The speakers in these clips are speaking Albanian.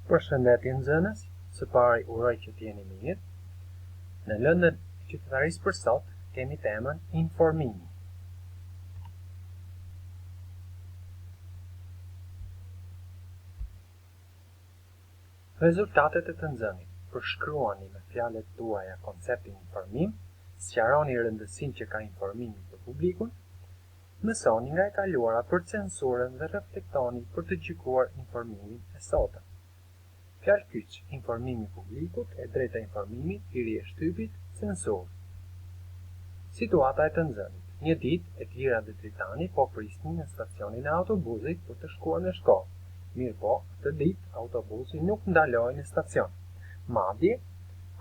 Përshëndetje nxënës, së pari uroj që t'jeni mirë. Në lëndën e qytetarisë për sot, kemi temën informimi. Rezultatet e të nxënit. Përshkruani me fjalët tuaja konceptin informim, sqaroni rëndësinë që ka informimi për publikun, mësoni nga e kaluara për censurën dhe reflektoni për të gjykuar informimin e sotëm. Fjalë kyç, informimi publikut, e drejta informimit, hyrje shtypit, censurë. Situata e të nxënit. Një ditë e Tira dhe Tritani po prisnin në stacionin e autobusit për të shkuar në shkollë. Mirë po, atë ditë autobusi nuk ndaloi në stacion. Madje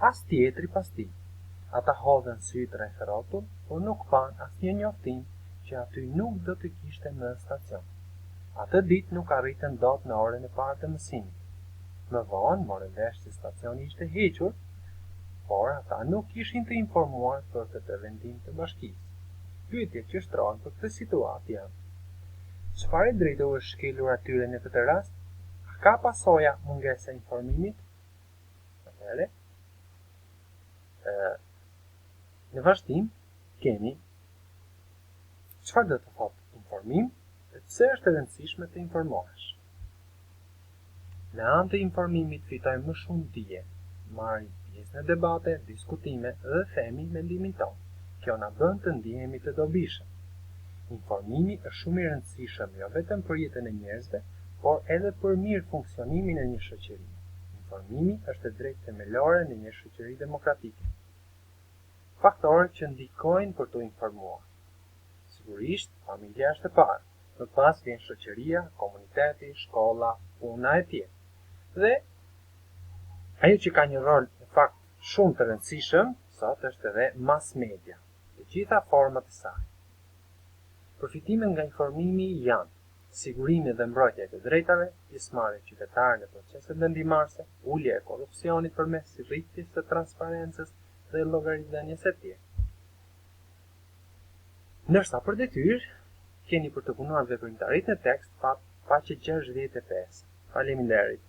as tjetri pas tij. Ata hodhën sytë rreth rrotull, por nuk pan asnjë njoftim që aty nuk do të kishte në stacion. Atë ditë nuk arritën dot në orën e parë të mësimit. Më vonë morën vesh se stacioni ishte hequr, por ata nuk ishin të informuar për këtë vendim të bashkisë. Pyetjet që shtrohen për këtë situatë janë: çfarë drejte u është shkelur atyre në këtë rast? A ka pasoja mungesa e informimit? Atëherë, në vazhdim kemi çfarë do të thotë informim dhe pse është e rëndësishme të informohesh. Në anë të informimit fitojmë më shumë dije, marrim pjesë në debate, diskutime dhe themi mendimin tonë. Kjo na bën të ndihemi të dobishëm. Informimi është shumë i rëndësishëm jo vetëm për jetën e njerëzve, por edhe për mirë funksionimin e një shoqërie. Informimi është e drejtë themelore në një shoqëri demokratike. Faktorët që ndikojnë për të informuar. Sigurisht, familja është e parë, më pas vjen shoqëria, komuniteti, shkolla, puna e tjerë. Dhe ajo që ka një rol në fakt shumë të rëndësishëm sot është edhe mass media, të gjitha format e saj. Përfitimet nga informimi janë sigurimi dhe mbrojtja e të drejtave, pjesëmarrje qytetare në proceset vendimarrëse, ulja e korrupsionit përmes rritjes së transparencës dhe llogaridhënies së tjerë. Ndërsa për detyrë, keni për të punuar veprimtaritë në tekst faqe 65. Faleminderit.